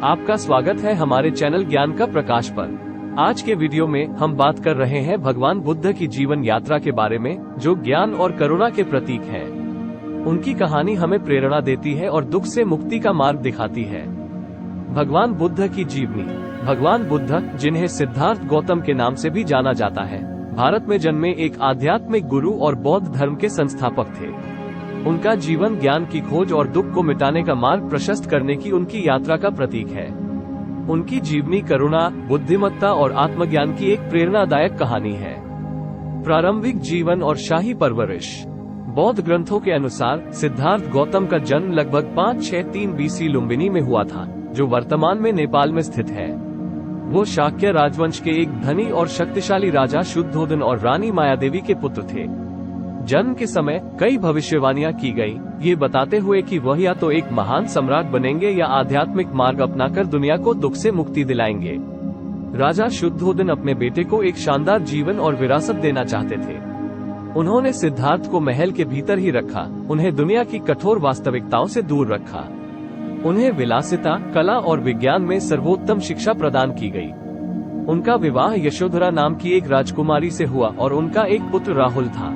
आपका स्वागत है हमारे चैनल ज्ञान का प्रकाश पर। आज के वीडियो में हम बात कर रहे हैं भगवान बुद्ध की जीवन यात्रा के बारे में, जो ज्ञान और करुणा के प्रतीक है। उनकी कहानी हमें प्रेरणा देती है और दुख से मुक्ति का मार्ग दिखाती है। भगवान बुद्ध की जीवनी। भगवान बुद्ध, जिन्हें सिद्धार्थ गौतम के नाम से भी जाना जाता है, भारत में जन्मे एक आध्यात्मिक गुरु और बौद्ध धर्म के संस्थापक थे। उनका जीवन ज्ञान की खोज और दुख को मिटाने का मार्ग प्रशस्त करने की उनकी यात्रा का प्रतीक है। उनकी जीवनी करुणा, बुद्धिमत्ता और आत्मज्ञान की एक प्रेरणादायक कहानी है। प्रारंभिक जीवन और शाही परवरिश। बौद्ध ग्रंथों के अनुसार सिद्धार्थ गौतम का जन्म लगभग 563 बीसी लुम्बिनी में हुआ था, जो वर्तमान में नेपाल में स्थित है। वो शाक्य राजवंश के एक धनी और शक्तिशाली राजा शुद्धोदन और रानी मायादेवी के पुत्र थे। जन्म के समय कई भविष्यवाणियां की गई, ये बताते हुए कि वह या तो एक महान सम्राट बनेंगे या आध्यात्मिक मार्ग अपनाकर दुनिया को दुख से मुक्ति दिलाएंगे। राजा शुद्धोदन अपने बेटे को एक शानदार जीवन और विरासत देना चाहते थे। उन्होंने सिद्धार्थ को महल के भीतर ही रखा, उन्हें दुनिया की कठोर वास्तविकताओं से दूर रखा। उन्हें विलासिता, कला और विज्ञान में सर्वोत्तम शिक्षा प्रदान की गई। उनका विवाह यशोधरा नाम की एक राजकुमारी से हुआ और उनका एक पुत्र राहुल था।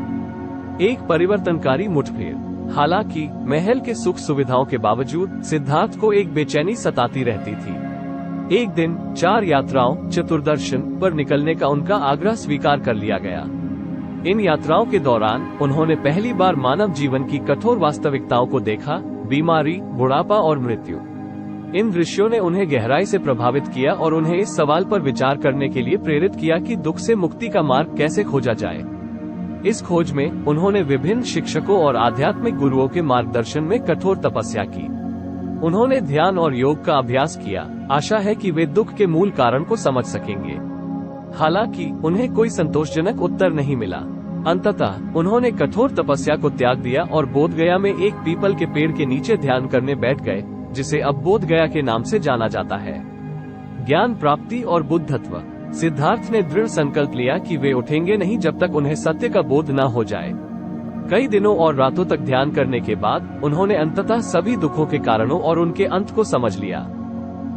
एक परिवर्तनकारी मुठभेड़। हालांकि महल के सुख सुविधाओं के बावजूद सिद्धार्थ को एक बेचैनी सताती रहती थी। एक दिन 4 यात्राओं चतुर्दर्शन पर निकलने का उनका आग्रह स्वीकार कर लिया गया। इन यात्राओं के दौरान उन्होंने पहली बार मानव जीवन की कठोर वास्तविकताओं को देखा, बीमारी, बुढ़ापा और मृत्यु। इन दृश्यों ने उन्हें गहराई से प्रभावित किया और उन्हें इस सवाल पर विचार करने के लिए प्रेरित किया कि दुख से मुक्ति का मार्ग कैसे खोजा जाए। इस खोज में उन्होंने विभिन्न शिक्षकों और आध्यात्मिक गुरुओं के मार्गदर्शन में कठोर तपस्या की। उन्होंने ध्यान और योग का अभ्यास किया। आशा है कि वे दुख के मूल कारण को समझ सकेंगे। हालांकि उन्हें कोई संतोषजनक उत्तर नहीं मिला। अंततः उन्होंने कठोर तपस्या को त्याग दिया और बोधगया में एक पीपल के पेड़ के नीचे ध्यान करने बैठ गए, जिसे अब बोधगया के नाम से जाना जाता है। ज्ञान प्राप्ति और बुद्धत्व। सिद्धार्थ ने दृढ़ संकल्प लिया कि वे उठेंगे नहीं जब तक उन्हें सत्य का बोध न हो जाए। कई दिनों और रातों तक ध्यान करने के बाद उन्होंने अंततः सभी दुखों के कारणों और उनके अंत को समझ लिया।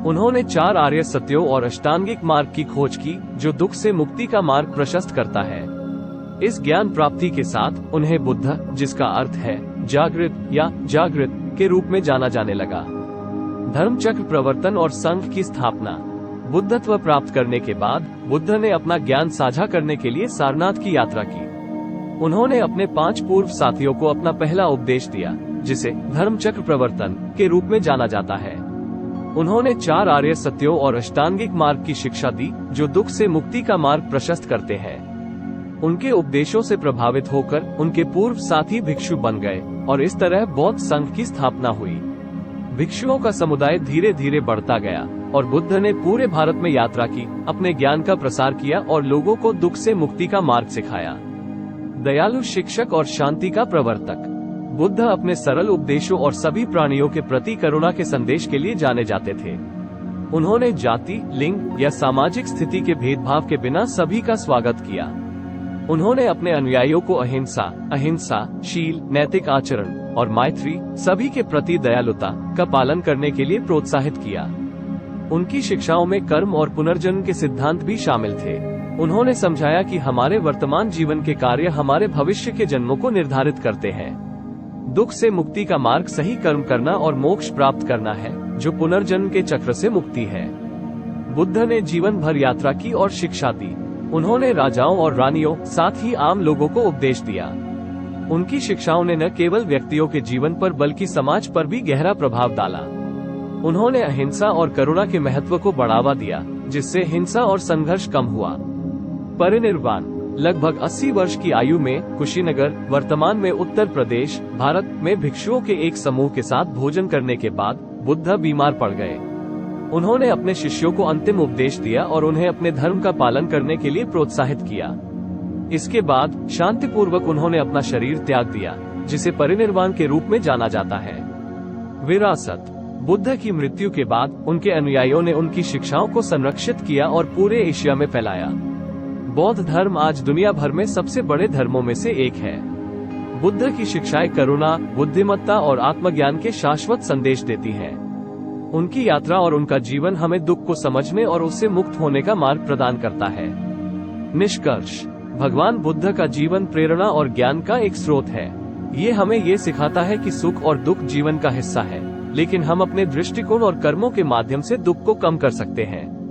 उन्होंने 4 आर्य सत्यों और अष्टांगिक मार्ग की खोज की, जो दुख से मुक्ति का मार्ग प्रशस्त करता है। इस ज्ञान प्राप्ति के साथ उन्हें बुद्ध, जिसका अर्थ है जागृत या जागृत, के रूप में जाना जाने लगा। धर्मचक्र प्रवर्तन और संघ की स्थापना। बुद्धत्व प्राप्त करने के बाद बुद्ध ने अपना ज्ञान साझा करने के लिए सारनाथ की यात्रा की। उन्होंने अपने 5 पूर्व साथियों को अपना पहला उपदेश दिया, जिसे धर्मचक्र प्रवर्तन के रूप में जाना जाता है। उन्होंने 4 आर्य सत्यों और अष्टांगिक मार्ग की शिक्षा दी, जो दुख से मुक्ति का मार्ग प्रशस्त करते हैं। उनके उपदेशों से प्रभावित होकर उनके पूर्व साथी भिक्षु बन गए और इस तरह बौद्ध संघ की स्थापना हुई। भिक्षुओं का समुदाय धीरे धीरे बढ़ता गया और बुद्ध ने पूरे भारत में यात्रा की, अपने ज्ञान का प्रसार किया और लोगों को दुख से मुक्ति का मार्ग सिखाया। दयालु शिक्षक और शांति का प्रवर्तक। बुद्ध अपने सरल उपदेशों और सभी प्राणियों के प्रति करुणा के संदेश के लिए जाने जाते थे। उन्होंने जाति, लिंग या सामाजिक स्थिति के भेदभाव के बिना सभी का स्वागत किया। उन्होंने अपने अनुयायियों को अहिंसा, शील, नैतिक आचरण और मैत्री, सभी के प्रति दयालुता का पालन करने के लिए प्रोत्साहित किया। उनकी शिक्षाओं में कर्म और पुनर्जन्म के सिद्धांत भी शामिल थे। उन्होंने समझाया कि हमारे वर्तमान जीवन के कार्य हमारे भविष्य के जन्मों को निर्धारित करते हैं। दुख से मुक्ति का मार्ग सही कर्म करना और मोक्ष प्राप्त करना है, जो पुनर्जन्म के चक्र से मुक्ति है। बुद्ध ने जीवन भर यात्रा की और शिक्षा दी। उन्होंने राजाओं और रानियों, साथ ही आम लोगों को उपदेश दिया। उनकी शिक्षाओं ने न केवल व्यक्तियों के जीवन पर बल्कि समाज पर भी गहरा प्रभाव डाला। उन्होंने अहिंसा और करुणा के महत्व को बढ़ावा दिया, जिससे हिंसा और संघर्ष कम हुआ। परिनिर्वाण। लगभग 80 वर्ष की आयु में कुशीनगर, वर्तमान में उत्तर प्रदेश, भारत में भिक्षुओं के एक समूह के साथ भोजन करने के बाद बुद्ध बीमार पड़ गए। उन्होंने अपने शिष्यों को अंतिम उपदेश दिया और उन्हें अपने धर्म का पालन करने के लिए प्रोत्साहित किया। इसके बाद शांतिपूर्वक उन्होंने अपना शरीर त्याग दिया, जिसे परिनिर्वाण के रूप में जाना जाता है। विरासत। बुद्ध की मृत्यु के बाद उनके अनुयायियों ने उनकी शिक्षाओं को संरक्षित किया और पूरे एशिया में फैलाया। बौद्ध धर्म आज दुनिया भर में सबसे बड़े धर्मों में से एक है। बुद्ध की शिक्षाएं करुणा, बुद्धिमत्ता और आत्मज्ञान के शाश्वत संदेश देती हैं। उनकी यात्रा और उनका जीवन हमें दुख को समझने और उससे मुक्त होने का मार्ग प्रदान करता है। निष्कर्ष, भगवान बुद्ध का जीवन प्रेरणा और ज्ञान का एक स्रोत है। ये हमें ये सिखाता है कि सुख और दुख जीवन का हिस्सा है, लेकिन हम अपने दृष्टिकोण और कर्मों के माध्यम से दुख को कम कर सकते हैं।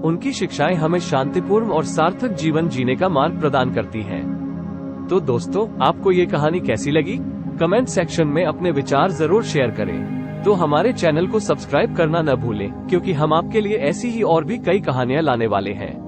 उनकी शिक्षाएं हमें शांतिपूर्ण और सार्थक जीवन जीने का मार्ग प्रदान करती हैं। तो दोस्तों, आपको ये कहानी कैसी लगी? कमेंट सेक्शन में अपने विचार जरूर शेयर करें। तो हमारे चैनल को सब्सक्राइब करना न भूलें, क्योंकि हम आपके लिए ऐसी ही और भी कई कहानियां लाने वाले हैं।